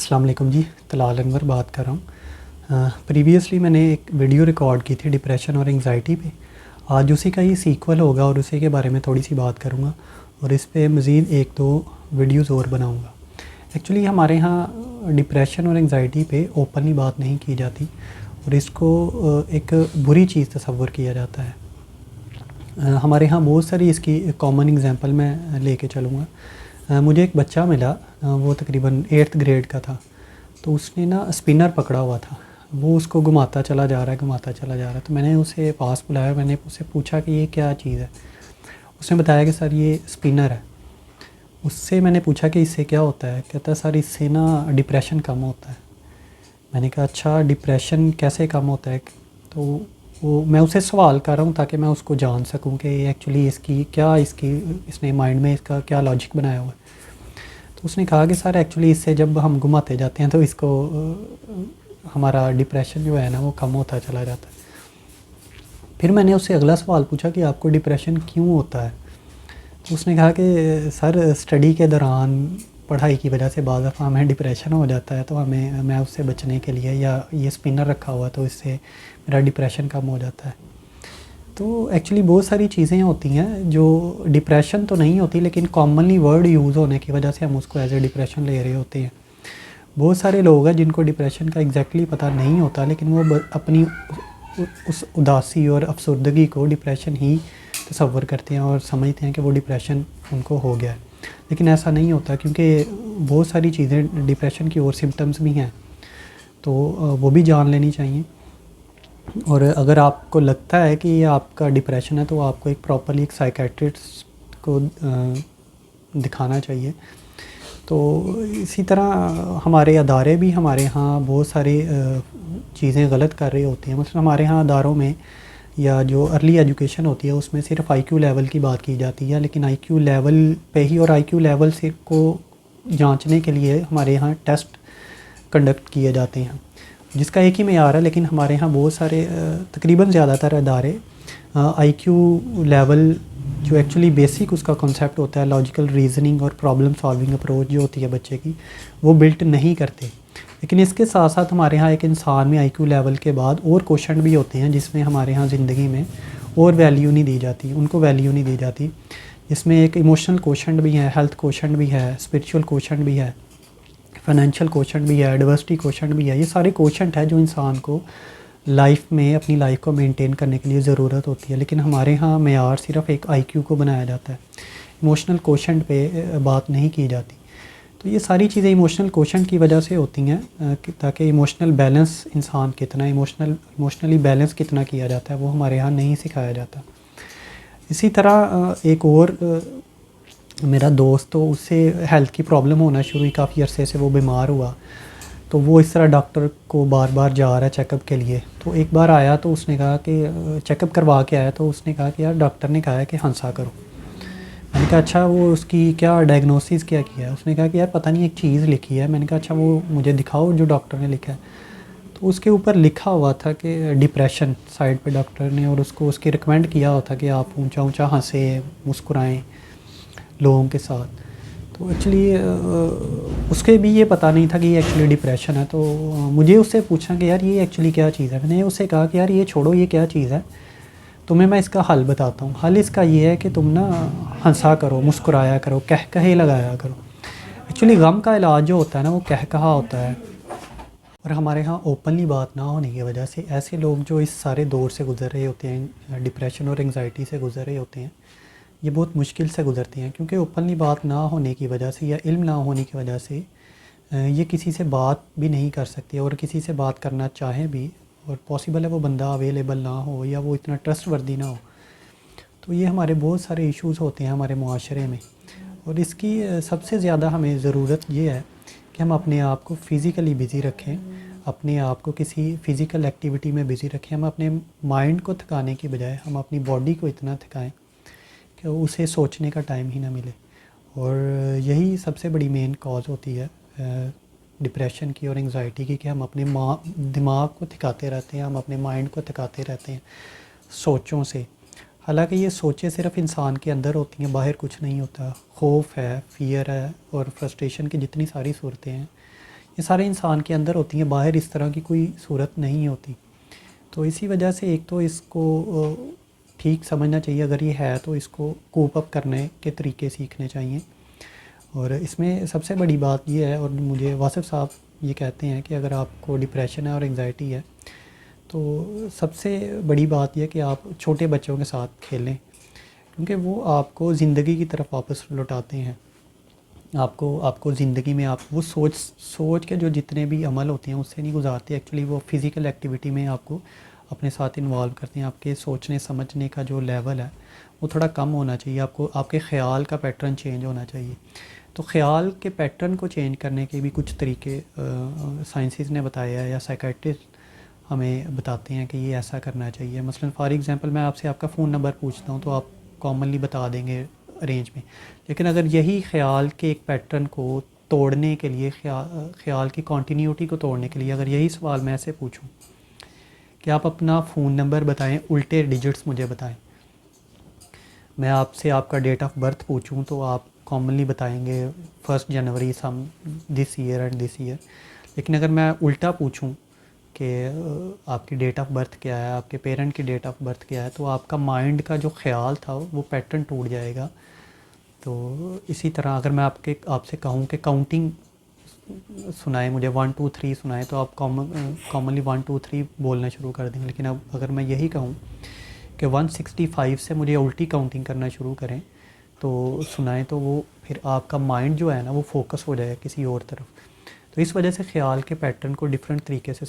السلام علیکم جی، طلال انور بات کر رہا ہوں۔ پریویسلی میں نے ایک ویڈیو ریکارڈ کی تھی ڈپریشن اور انگزائٹی پہ۔ آج اسی کا یہ سیکول ہوگا اور اسی کے بارے میں تھوڑی سی بات کروں گا اور اس پہ مزید ایک دو ویڈیوز اور بناؤں گا۔ ایکچولی ہمارے ہاں ڈپریشن اور انگزائٹی پہ اوپنلی بات نہیں کی جاتی اور اس کو ایک بری چیز تصور کیا جاتا ہے۔ ہمارے ہاں بہت ساری اس کی کامن اگزامپل میں لے کے چلوں گا۔ مجھے ایک بچہ ملا، وہ تقریباً 8th گریڈ کا تھا، تو اس نے نا اسپنر پکڑا ہوا تھا، وہ اس کو گھماتا چلا جا رہا ہے تو میں نے اسے پاس بلایا، میں نے اسے پوچھا کہ یہ کیا چیز ہے۔ اس نے بتایا کہ سر یہ اسپنر ہے۔ اس سے میں نے پوچھا کہ اس سے کیا ہوتا ہے، کہتا ہے سر اس سے نا ڈپریشن کم ہوتا ہے۔ میں نے کہا اچھا ڈپریشن کیسے کم ہوتا ہے؟ تو میں اسے سوال کر رہا ہوں تاکہ میں اس کو جان سکوں کہ ایکچولی اس نے مائنڈ میں اس کا کیا لاجک بنایا ہوا ہے۔ تو اس نے کہا کہ سر ایکچولی اس سے جب ہم گھماتے جاتے ہیں تو اس کو ہمارا ڈپریشن جو ہے نا وہ کم ہوتا چلا جاتا ہے۔ پھر میں نے اس سے اگلا سوال پوچھا کہ آپ کو ڈپریشن کیوں ہوتا ہے؟ تو اس نے کہا کہ سر اسٹڈی کے دوران پڑھائی کی وجہ سے بعض دفعہ ہمیں ڈپریشن ہو جاتا ہے، تو میں اس سے بچنے کے لیے یا یہ اسپنر رکھا ہوا تو اس سے میرا ڈپریشن کم ہو جاتا ہے۔ تو ایکچولی بہت ساری چیزیں ہوتی ہیں جو ڈپریشن تو نہیں ہوتی، لیکن کامنلی ورڈ یوز ہونے کی وجہ سے ہم اس کو ایز اے ڈپریشن لے رہے ہوتے ہیں۔ بہت سارے لوگ ہیں جن کو ڈپریشن کا ایگزیکٹلی پتہ نہیں ہوتا، لیکن وہ اپنی اس اداسی اور افسردگی کو ڈپریشن ہی تصور کرتے ہیں اور سمجھتے ہیں کہ وہ ڈپریشن ان کو ہو گیا ہے، لیکن ایسا نہیں ہوتا، کیونکہ بہت ساری چیزیں ڈپریشن کی اور سمٹمز بھی ہیں، تو وہ بھی جان لینی چاہیے۔ اور اگر آپ کو لگتا ہے کہ یہ آپ کا ڈپریشن ہے تو آپ کو ایک پراپرلی ایک سائیکیٹرسٹ کو دکھانا چاہیے۔ تو اسی طرح ہمارے ادارے بھی ہمارے ہاں بہت ساری چیزیں غلط کر رہے ہوتے ہیں۔ مثلا ہمارے ہاں اداروں میں یا جو ارلی ایجوکیشن ہوتی ہے اس میں صرف آئی کیو لیول کی بات کی جاتی ہے، لیکن آئی کیو لیول پہ ہی، اور آئی کیو لیول سے کو جانچنے کے لیے ہمارے ہاں ٹیسٹ کنڈکٹ کیے جاتے ہیں جس کا ایک ہی معیار ہے، لیکن ہمارے ہاں بہت سارے تقریباً زیادہ تر ادارے آئی کیو لیول جو ایکچولی بیسک اس کا کنسیپٹ ہوتا ہے، لاجیکل ریزننگ اور پرابلم سالونگ اپروچ جو ہوتی ہے بچے کی، وہ بلٹ نہیں کرتے۔ لیکن اس کے ساتھ ساتھ ہمارے ہاں ایک انسان میں آئی کیو لیول کے بعد اور کوشچن بھی ہوتے ہیں جس میں ہمارے ہاں زندگی میں اور ویلیو نہیں دی جاتی، ان کو ویلیو نہیں دی جاتی، جس میں ایک ایموشنل کوشچن بھی ہے، ہیلتھ کوشچن بھی ہے، اسپرچول کوشچن بھی ہے، فائنینشیل کوشچن بھی ہے، ڈائیورسٹی کوشچن بھی ہے۔ یہ سارے کوشچنٹ ہیں جو انسان کو لائف میں اپنی لائف کو مینٹین کرنے کے لیے ضرورت ہوتی ہے، لیکن ہمارے ہاں معیار صرف ایک آئی کیو کو بنایا جاتا ہے، ایموشنل کوشچنٹ پہ بات نہیں کی جاتی۔ تو یہ ساری چیزیں ایموشنل کوشچنٹ کی وجہ سے ہوتی ہیں تاکہ ایموشنل بیلنس انسان کتنا ایموشنلی بیلنس کتنا کیا جاتا ہے وہ ہمارے ہاں نہیں سکھایا جاتا۔ اسی طرح ایک اور میرا دوست، تو اس سے ہیلتھ کی پرابلم ہونا شروع ہوئی، کافی عرصے سے وہ بیمار ہوا، تو وہ اس طرح ڈاکٹر کو بار بار جا رہا ہے چیک اپ کے لیے۔ تو ایک بار آیا تو اس نے کہا کہ چیک اپ کروا کے آیا، تو اس نے کہا کہ یار ڈاکٹر نے کہا ہے کہ ہنسا کرو۔ میں نے کہا اچھا وہ اس کی کیا ڈائگنوسس کیا ہے؟ اس نے کہا کہ یار پتہ نہیں ایک چیز لکھی ہے۔ میں نے کہا اچھا وہ مجھے دکھاؤ جو ڈاکٹر نے لکھا ہے۔ تو اس کے اوپر لکھا ہوا تھا کہ ڈپریشن سائڈ پہ ڈاکٹر نے، اور اس کی ریکمینڈ کیا ہوا تھا کہ آپ اونچا اونچا ہنسیں، مسکرائیں لوگوں کے ساتھ۔ تو ایکچولی اس کے بھی یہ پتہ نہیں تھا کہ یہ ایکچولی ڈپریشن ہے۔ تو مجھے اس سے پوچھا کہ یار یہ ایکچولی کیا چیز ہے؟ میں نے اس سے کہا کہ یار یہ چھوڑو، یہ کیا چیز ہے، تمہیں میں اس کا حل بتاتا ہوں۔ حل اس کا یہ ہے کہ تم نا ہنسا کرو، مسکرایا کرو، کہے لگایا کرو۔ ایکچولی غم کا علاج جو ہوتا ہے نا وہ کہا ہوتا ہے، اور ہمارے ہاں اوپنلی بات نہ ہونے کی وجہ سے ایسے لوگ جو اس سارے دور سے گزر رہے ہوتے ہیں، ڈپریشن اور انگزائٹی سے گزر رہے ہوتے ہیں، یہ بہت مشکل سے گزرتے ہیں، کیونکہ اوپنلی بات نہ ہونے کی وجہ سے یا علم نہ ہونے کی وجہ سے یہ کسی سے بات بھی نہیں کر سکتے، اور کسی سے بات کرنا چاہیں بھی اور پاسبل ہے وہ بندہ اویلیبل نہ ہو یا وہ اتنا ٹرسٹ وردی نہ ہو۔ تو یہ ہمارے بہت سارے ایشوز ہوتے ہیں ہمارے معاشرے میں، اور اس کی سب سے زیادہ ہمیں ضرورت یہ ہے کہ ہم اپنے آپ کو فزیکلی بزی رکھیں، اپنے آپ کو کسی فزیکل ایکٹیویٹی میں بزی رکھیں۔ ہم اپنے مائنڈ کو تھکانے کی بجائے ہم اپنی باڈی کو اتنا تھکائیں کہ اسے سوچنے کا ٹائم ہی نہ ملے، اور یہی سب سے بڑی مین کاز ہوتی ہے ڈپریشن کی اور انگزائٹی کی، کہ ہم اپنے دماغ کو تھکاتے رہتے ہیں، ہم اپنے مائنڈ کو تھکاتے رہتے ہیں سوچوں سے۔ حالانکہ یہ سوچیں صرف انسان کے اندر ہوتی ہیں، باہر کچھ نہیں ہوتا۔ خوف ہے، فیئر ہے اور فرسٹریشن کی جتنی ساری صورتیں ہیں، یہ سارے انسان کے اندر ہوتی ہیں، باہر اس طرح کی کوئی صورت نہیں ہوتی. تو اسی وجہ سے ایک تو اس کو ٹھیک سمجھنا چاہیے، اگر یہ ہے تو اس کو کوپ اپ کرنے کے طریقے سیکھنے چاہیے. اور اس میں سب سے بڑی بات یہ ہے، اور مجھے واصف صاحب یہ کہتے ہیں کہ اگر آپ کو ڈپریشن ہے اور انگزائٹی ہے تو سب سے بڑی بات یہ کہ آپ چھوٹے بچوں کے ساتھ کھیلیں، کیونکہ وہ آپ کو زندگی کی طرف واپس لوٹاتے ہیں. آپ کو زندگی میں آپ وہ سوچ کے جو جتنے بھی عمل ہوتے ہیں اس سے نہیں گزارتے، ایکچولی وہ فزیکل ایکٹیویٹی میں آپ کو اپنے ساتھ انوالو کرتے ہیں. آپ کے سوچنے سمجھنے کا جو لیول ہے وہ تھوڑا کم ہونا چاہیے. آپ کے خیال کا پیٹرن چینج ہونا چاہیے. تو خیال کے پیٹرن کو چینج کرنے کے بھی کچھ طریقے سائنسز نے بتایا ہے، یا سائیکائٹرسٹ ہمیں بتاتے ہیں کہ یہ ایسا کرنا چاہیے. مثلا فار ایگزامپل میں آپ سے آپ کا فون نمبر پوچھتا ہوں تو آپ کامنلی بتا دیں گے رینج میں، لیکن اگر یہی خیال کے ایک پیٹرن کو توڑنے کے لیے، خیال کی کنٹینیوٹی کو توڑنے کے لیے اگر یہی سوال میں سے پوچھوں کہ آپ اپنا فون نمبر بتائیں، الٹے ڈیجٹس مجھے بتائیں، میں آپ سے آپ کا ڈیٹ آف برتھ پوچھوں تو آپ کامنلی بتائیں گے 1 January some this year and this year. لیکن اگر میں الٹا پوچھوں کہ آپ کی ڈیٹ آف برتھ کیا ہے، آپ کے پیرنٹ کی ڈیٹ آف برتھ کیا ہے، تو آپ کا مائنڈ کا جو خیال تھا وہ پیٹرن ٹوٹ جائے گا. تو اسی طرح اگر میں آپ سے کہوں کہ کاؤنٹنگ سنائیں مجھے 1 2 3 سنائیں تو آپ کامنلی 1 2 3 بولنا شروع کر دیں گے. لیکن اب اگر میں یہی کہوں کہ 165 سے مجھے الٹی کاؤنٹنگ کرنا شروع کریں تو سنائیں، تو وہ پھر آپ کا مائنڈ جو ہے نا وہ فوکس ہو جائے کسی اور طرف. تو اس وجہ سے خیال کے پیٹرن کو ڈفرینٹ طریقے سے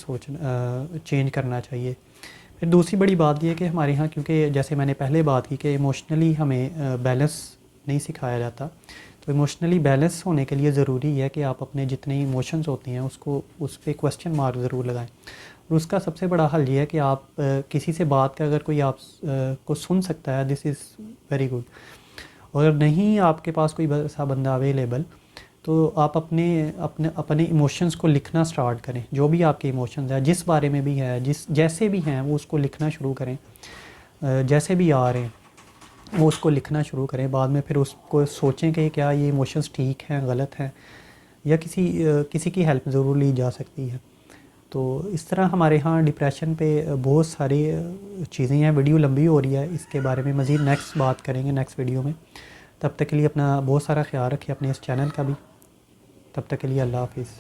چینج کرنا چاہیے. پھر دوسری بڑی بات یہ کہ ہمارے ہاں، کیونکہ جیسے میں نے پہلے بات کی کہ ایموشنلی ہمیں بیلنس نہیں سکھایا جاتا، تو ایموشنلی بیلنس ہونے کے لیے ضروری ہے کہ آپ اپنے جتنے ایموشنز ہوتے ہیں اس پہ کویسچن مارک ضرور لگائیں. اور اس کا سب سے بڑا حل یہ ہے کہ آپ کسی سے بات کا اگر کوئی آپ کو سن سکتا ہے، دس از ویری گڈ. اور نہیں آپ کے پاس کوئی ایسا بندہ اویلیبل، تو آپ اپنے ایموشنز کو لکھنا سٹارٹ کریں. جو بھی آپ کے ایموشنز ہیں، جس بارے میں بھی ہے، جیسے بھی ہیں، وہ اس کو لکھنا شروع کریں. جیسے بھی آ رہے ہیں وہ اس کو لکھنا شروع کریں. بعد میں پھر اس کو سوچیں کہ کیا یہ ایموشنز ٹھیک ہیں، غلط ہیں، یا کسی کی ہیلپ ضرور لی جا سکتی ہے. تو اس طرح ہمارے ہاں ڈپریشن پہ بہت ساری چیزیں ہیں. ویڈیو لمبی ہو رہی ہے، اس کے بارے میں مزید نیکسٹ بات کریں گے نیکسٹ ویڈیو میں. تب تک کے لیے اپنا بہت سارا خیال رکھیں، اپنے اس چینل کا بھی. تب تک کے لیے اللہ حافظ.